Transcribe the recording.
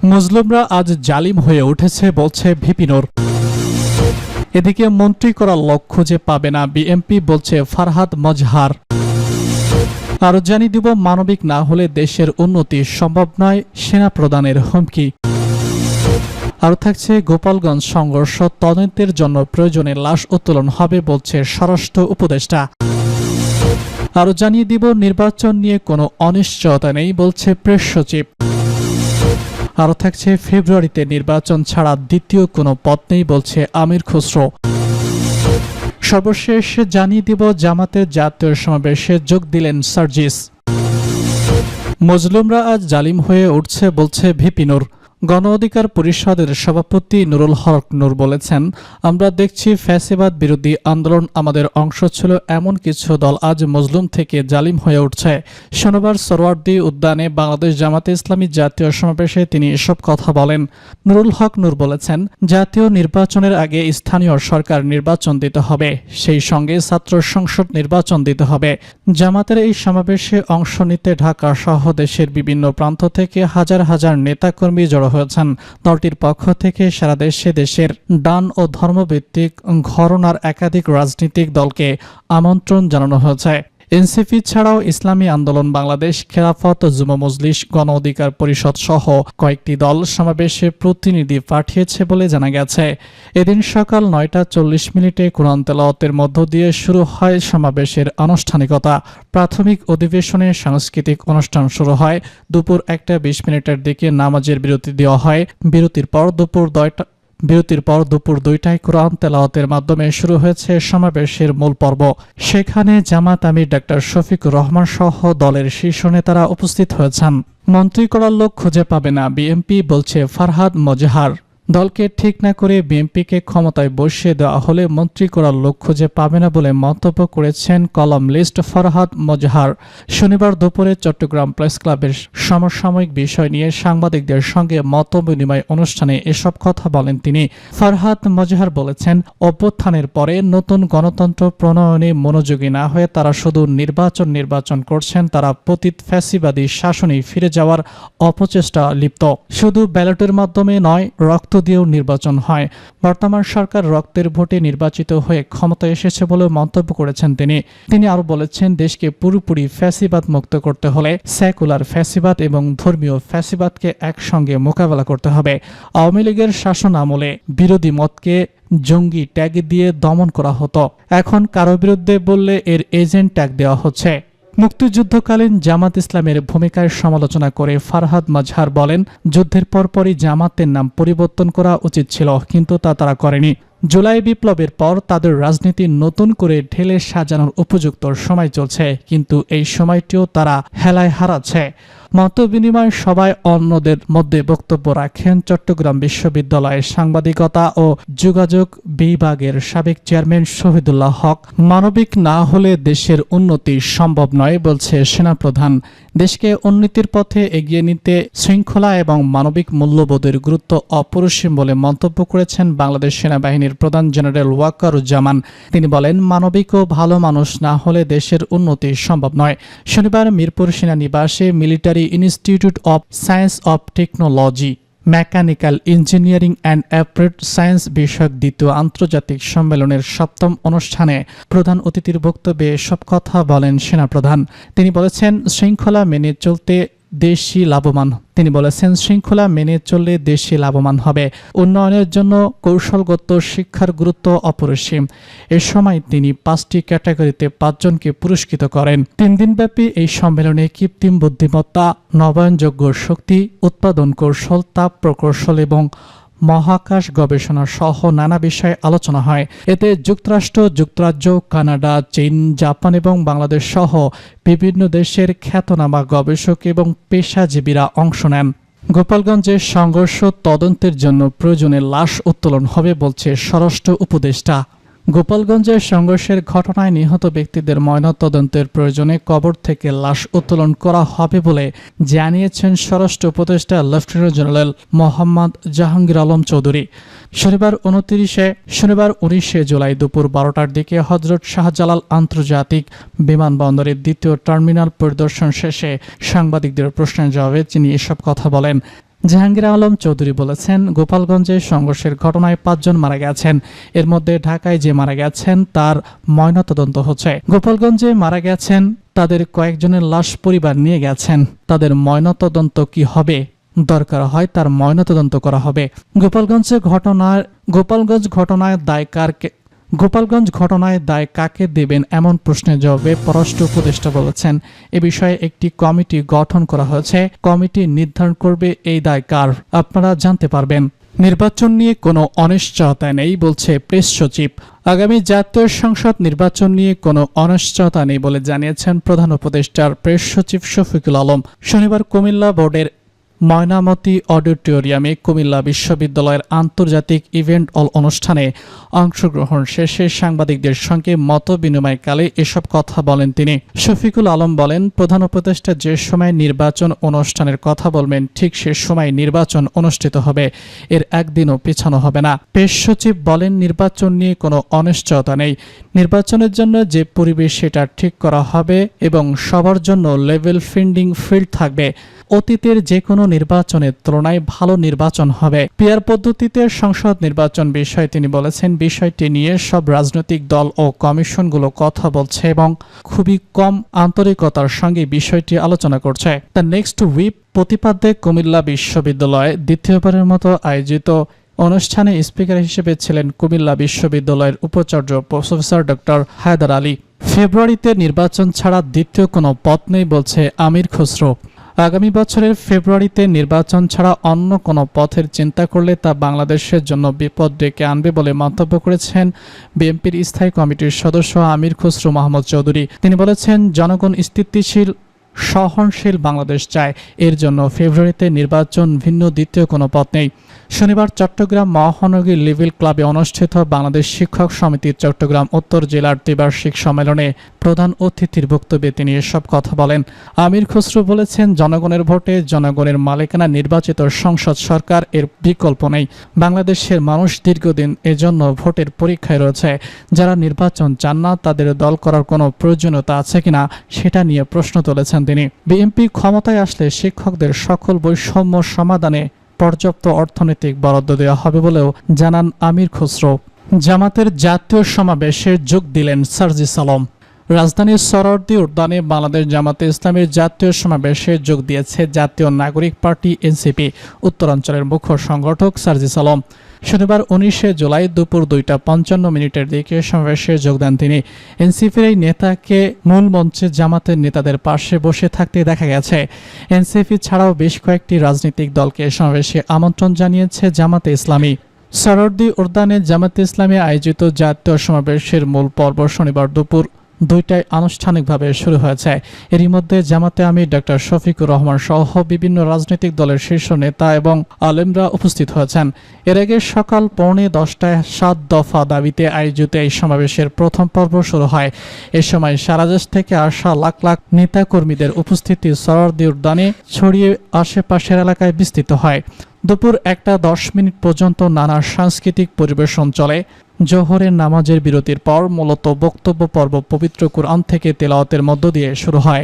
মুসলিমরা আজ জালিম হয়ে উঠেছে বলছে ভিপি নূর। এদিকে মন্ত্রী করার লোক খুঁজে পাবে না বিএনপি বলছে ফারহাদ মজহার। আরো জানিয়ে দিব, মানবিক না হলে দেশের উন্নতি সম্ভব নয়, সেনা প্রধানের হুমকি। আরও থাকছে, গোপালগঞ্জ সংঘর্ষ তদন্তের জন্য প্রয়োজনে লাশ উত্তোলন হবে বলছে স্বরাষ্ট্র উপদেষ্টা। আরও জানিয়ে দিব, নির্বাচন নিয়ে কোনো অনিশ্চয়তা নেই বলছে প্রেস সচিব। আরও থাকছে, ফেব্রুয়ারিতে নির্বাচন ছাড়া দ্বিতীয় কোনো পথ নেই বলছে আমির খুসরো। সর্বশেষ জানিয়ে দিব, জামাতের জাতীয় সমাবেশে যোগ দিলেন সার্জিস। মজলুমরা আজ জালিম হয়ে উঠছে বলছে ভিপি নূর। গণ অধিকার পরিষদের সভাপতি নুরুল হক নূর বলেছেন, আমরা দেখছি ফ্যাসিবাদ বিরোধী আন্দোলন আমাদের অংশ ছিল এমন কিছু দল আজ মজলুম থেকে জালিম হয়ে উঠছে। শনিবার সোহরাওয়ার্দী উদ্যানে বাংলাদেশ জামাতে ইসলামী জাতীয় সমাবেশে তিনি এসব কথা বলেন। নুরুল হক নূর বলেছেন, জাতীয় নির্বাচনের আগে স্থানীয় সরকার নির্বাচন দিতে হবে, সেই সঙ্গে ছাত্র সংসদ নির্বাচন দিতে হবে। জামাতের এই সমাবেশে অংশ নিতে ঢাকা সহ দেশের বিভিন্ন প্রান্ত থেকে হাজার হাজার নেতাকর্মী জড়ো হয়েছেন। দলটির পক্ষ থেকে সারা দেশের ডান ও ধর্মভিত্তিক ঘরানার একাধিক রাজনৈতিক দলকে আমন্ত্রণ জানানো হয়েছে। এনসিপি ছাড়াও ইসলামী আন্দোলন বাংলাদেশ, খেলাফত, যুব মজলিস, গণ অধিকার পরিষদ সহ কয়েকটি দল সমাবেশে প্রতিনিধি পাঠিয়েছে বলে জানা গেছে। এদিন সকাল 9টা 40 কোরআন তেলাওয়াতের মধ্য দিয়ে শুরু হয় সমাবেশের আনুষ্ঠানিকতা। প্রাথমিক অধিবেশনে সাংস্কৃতিক অনুষ্ঠান শুরু হয়। দুপুর 1টা 20 দিকে নামাজের বিরতি দেওয়া হয়। বিরতির পর দুপুর 2টায় কোরআন তেলাওয়াতের মাধ্যমে শুরু হয়েছে সমাবেশের মূল পর্ব। সেখানে জামাত আমির ডাক্তার শফিকুর রহমান সহ দলের শীর্ষ নেতারা উপস্থিত হয়েছেন। মন্ত্রী করার লোক খুঁজে পাবে না বিএনপি বলছে ফারহাদ মজহার। দলকে ঠিক না করে বিএনপিকে ক্ষমতায় বসিয়ে দেওয়া হলে মন্ত্রী করার লোক খুঁজে পাবে না বলে মন্তব্য করেছেন কলামলিস্ট ফারহাদ মজহার। শনিবার দুপুরে চট্টগ্রাম প্রেস ক্লাবের সমসাময়িক বিষয় নিয়ে সাংবাদিকদের সঙ্গে মতবিনিময় অনুষ্ঠানে এসব কথা বলেন তিনি। ফারহাদ মজহার বলেছেন, অভ্যুত্থানের পরে নতুন গণতন্ত্র প্রণয়নে মনোযোগী না হয়ে তারা শুধু নির্বাচন করছেন। তারা পতিত ফ্যাসিবাদী শাসনে ফিরে যাওয়ার অপচেষ্টা লিপ্ত। শুধু ব্যালটের মাধ্যমে নয়, রক্ত দিয়েও নির্বাচন হয়। বর্তমান সরকার রক্তের ভোটে নির্বাচিত হয়ে ক্ষমতায় এসেছে বলে মন্তব্য করেছেন তিনি আরো বলেছেন, দেশকে পুরোপুরি ফ্যাসিবাদ মুক্ত করতে হলে সেকুলার ফ্যাসিবাদ এবং ধর্মীয় ফ্যাসিবাদকে একসঙ্গে মোকাবেলা করতে হবে। আওয়ামী লীগের শাসন আমলে বিরোধী মতকে জঙ্গি ট্যাগ দিয়ে দমন করা হতো, এখন কারো বিরুদ্ধে বললে এর এজেন্ট ট্যাগ দেওয়া হচ্ছে। মুক্তিযুদ্ধকালীন জামাত ইসলামের ভূমিকার সমালোচনা করে ফারহাদ মজহার বলেন, যুদ্ধের পরপরই জামাতের নাম পরিবর্তন করা উচিত ছিল, কিন্তু তা তারা করেনি। জুলাই বিপ্লবের পর তাদের রাজনীতি নতুন করে ঢেলে সাজানোর উপযুক্ত সময় চলছে, কিন্তু এই সময়টিও তারা হেলায় হারাচ্ছে। মতবিনিময় সভায় অন্যদের মধ্যে বক্তব্য রাখেন চট্টগ্রাম বিশ্ববিদ্যালয়ের সাংবাদিকতা ও যোগাযোগ বিভাগের সাবেক চেয়ারম্যান শহীদুল্লাহ হক। মানবিক না হলে দেশের উন্নতি সম্ভব নয় বলছে সেনাপ্রধান। দেশকে উন্নতির পথে এগিয়ে নিতে শৃঙ্খলা এবং মানবিক মূল্যবোধের গুরুত্ব অপরিসীম বলে মন্তব্য করেছেন বাংলাদেশ সেনাবাহিনীর প্রধান জেনারেল ওয়াকারুজ্জামান। তিনি বলেন, মানবিক ও ভালো মানুষ না হলে দেশের উন্নতি সম্ভব নয়। শনিবার মিরপুর সেনানিবাসে military institute of science of technology, mechanical engineering and applied science বিষয়ক দ্বিতীয় আন্তর্জাতিক সম্মেলনের 7ম অনুষ্ঠানে প্রধান অতিথির বক্তব্যে এসব কথা বলেন সেনাপ্রধান। তিনি বলেছেন, শৃঙ্খলা মেনে চললে দেশই লাভবান হবে। উন্নয়নের জন্য কৌশলগত শিক্ষার গুরুত্ব অপরিসীম। এ সময় তিনি 5টি ক্যাটাগরিতে 5 জনকে পুরস্কৃত করেন। 3 দিনব্যাপী এই সম্মেলনে কৃত্রিম বুদ্ধিমত্তা, নবায়নযোগ্য শক্তি, উৎপাদন কৌশল, তাপ প্রকৌশল এবং মহাকাশ গবেষণা সহ নানা বিষয়ে আলোচনা হয়। এতে যুক্তরাজ্য, কানাডা, চীন, জাপান এবং বাংলাদেশ সহ বিভিন্ন দেশের খ্যাতনামা গবেষক এবং পেশাজীবীরা অংশ নেন। গোপালগঞ্জের সংঘর্ষ তদন্তের জন্য প্রয়োজনে লাশ উত্তোলন হবে বলছে স্বরাষ্ট্র উপদেষ্টা। গোপালগঞ্জের সংঘর্ষের ঘটনায় নিহত ব্যক্তিদের ময়নাতদন্তের প্রয়োজনে কবর থেকে লাশ উত্তোলন করা হবে বলে জানিয়েছেন স্বরাষ্ট্র উপদেষ্টা লেফটেন্যান্ট জেনারেল মোহাম্মদ জাহাঙ্গীর আলম চৌধুরী। শনিবার 19 জুলাই দুপুর 12টার দিকে হযরত শাহজালাল আন্তর্জাতিক বিমানবন্দরের 2য় টার্মিনাল পরিদর্শন শেষে সাংবাদিকদের প্রশ্নের জবাবে তিনি এসব কথা বলেন। জাহাঙ্গীর আলম চৌধুরী বলেছেন, গোপালগঞ্জে সংঘর্ষের ঘটনায় 5 জন মারা গেছেন। এর মধ্যে ঢাকায় যে মারা গেছেন তার ময়নাতদন্ত হচ্ছে। গোপালগঞ্জে মারা গেছেন তাদের কয়েকজনের লাশ পরিবার নিয়ে গেছেন। তাদের ময়নাতদন্ত কি হবে? দরকার হয় তার ময়নাতদন্ত করা হবে। গোপালগঞ্জ ঘটনায় দায় কাকে দেবেন এমন প্রশ্নের জবাবে পররাষ্ট্র উপদেষ্টা বলেছেন, এ বিষয়ে একটি কমিটি গঠন করা হয়েছে। কমিটি নির্ধারণ করবে এই দায় কার, আপনারা জানতে পারবেন। নির্বাচন নিয়ে কোনো অনিশ্চয়তা নেই বলছে প্রেস সচিব। আগামী জাতীয় সংসদ নির্বাচন নিয়ে কোনো অনিশ্চয়তা নেই বলে জানিয়েছেন প্রধান উপদেষ্টার প্রেস সচিব শফিকুল আলম। শনিবার কুমিল্লা বোর্ডের ময়নামতি অডিটোরিয়ামে কুমিল্লা বিশ্ববিদ্যালয়ের আন্তর্জাতিক ইভেন্ট অনুষ্ঠানে অংশগ্রহণ শেষে সাংবাদিকদের সঙ্গে মত বিনিময়কালে এসব কথা বলেন তিনি। শফিকুল আলম বলেন, প্রধান উপদেষ্টা যে সময় নির্বাচন অনুষ্ঠানের কথা বলবেন ঠিক সে সময় নির্বাচন অনুষ্ঠিত হবে, এর একদিনও পেছানো হবে না। পেশ সচিব বলেন, নির্বাচন নিয়ে কোনো অনিশ্চয়তা নেই। নির্বাচনের জন্য যে পরিবেশ সেটা ঠিক করা হবে এবং সবার জন্য লেভেল ফিল্ড থাকবে। অতীতের যে কোনো নির্বাচনের তুলনায় ভালো নির্বাচন হবে। পিআর পদ্ধতিতে সংসদ নির্বাচন বিষয়ে তিনি বলেছেন, বিষয়টি নিয়ে সব রাজনৈতিক দল ও কমিশনগুলো কথা বলছে এবং খুবই কম আন্তরিকতার সঙ্গে বিষয়টি আলোচনা করছে। দ্য নেক্সট উইক প্রতিপাদ্যে কুমিল্লা বিশ্ববিদ্যালয়ে দ্বিতীয়বারের মতো আয়োজিত অনুষ্ঠানে স্পিকার হিসেবে ছিলেন কুমিল্লা বিশ্ববিদ্যালয়ের উপাচার্য প্রফেসর ডক্টর হায়দার আলী। ফেব্রুয়ারিতে নির্বাচন ছাড়া দ্বিতীয় কোনো পথ নেই বলছে আমির খসরু। আগামী বছরের ফেব্রুয়ারিতে নির্বাচন ছাড়া অন্য কোনো পথের চিন্তা করলে তা বাংলাদেশের জন্য বিপদ ডেকে আনবে বলে মন্তব্য করেছেন বিএনপির স্থায়ী কমিটির সদস্য আমির খসরু মাহমুদ চৌধুরী। তিনি বলেছেন, জনগণ স্থিতিশীল সহনশীল বাংলাদেশ চায়। এর জন্য ফেব্রুয়ারিতে নির্বাচন ভিন্ন দ্বিতীয় কোনো পথ নেই। শনিবার চট্টগ্রাম মহানগরী লিভিল ক্লাবে অনুষ্ঠিত বাংলাদেশ শিক্ষক সমিতির চট্টগ্রাম উত্তর জেলার ত্রিবার্ষিক সম্মেলনে প্রধান অতিথির বক্তব্যে তিনি এসব কথা বলেন। আমির খসরু বলেছেন, জনগণের ভোটে জনগণের মালিকানা নির্বাচিত সংসদ সরকার, এর বিকল্প নেই। বাংলাদেশের মানুষ দীর্ঘদিন এজন্য ভোটের পরীক্ষায় রয়েছে। যারা নির্বাচন চান না তাদের দল করার কোনো প্রয়োজনীয়তা আছে কিনা সেটা নিয়ে প্রশ্ন তুলেছেন তিনি। বিএনপি ক্ষমতায় আসলে শিক্ষকদের সকল বৈষম্য সমাধানে পর্যাপ্ত অর্থনৈতিক বরাদ্দ দেওয়া হবে বলেও জানান আমির খসরু। জামাতের জাতীয় সমাবেশে যোগ দিলেন সার্জিস আলম। রাজধানীর সরোয়ার্দী উদ্যানে বাংলাদেশ জামাতে ইসলামের জাতীয় সমাবেশে যোগ দিয়েছে জাতীয় নাগরিক পার্টি এনসিপি উত্তরাঞ্চলের মুখ্য সংগঠক সার্জিস আলম। শনিবার 19 জুলাই দুপুর 2:55 দিকে সমাবেশে যোগ দেন তিনি। এনসিপির এই নেতাকে মূল মঞ্চে জামাতের নেতাদের পাশে বসে থাকতে দেখা গেছে। এনসিপি ছাড়াও বেশ কয়েকটি রাজনৈতিক দলকে সমাবেশে আমন্ত্রণ জানিয়েছে জামাতে ইসলামী। সরোয়ার্দী উদ্যানে জামাতে ইসলামী আয়োজিত জাতীয় সমাবেশের মূল পর্ব শনিবার দুপুর 2টায় আনুষ্ঠানিকভাবে শুরু হয়েছে। এরই মধ্যে জামাতে আমির ডক্টর শফিকুর রহমান সহ বিভিন্ন রাজনৈতিক দলের শীর্ষ নেতা এবং আলেমরা উপস্থিত হয়েছেন। এর আগে সকাল 9:45টায় 7 দফা দাবিতে আয়োজিত এই সমাবেশের প্রথম পর্ব শুরু হয়। এ সময় সারা দেশ থেকে আসা লাখ লাখ নেতাকর্মীদের উপস্থিতি সরোয়ার্দী উদ্যানে ছড়িয়ে আশেপাশের এলাকায় বিস্তৃত হয়। দুপুর 1:10 পর্যন্ত নানা সাংস্কৃতিক পরিবেশন চলে। জোহরের নামাজের বিরতির পর মূলত বক্তব্য পর্ব পবিত্র কুরআন থেকে তেলাওয়াতের মধ্য দিয়ে শুরু হয়।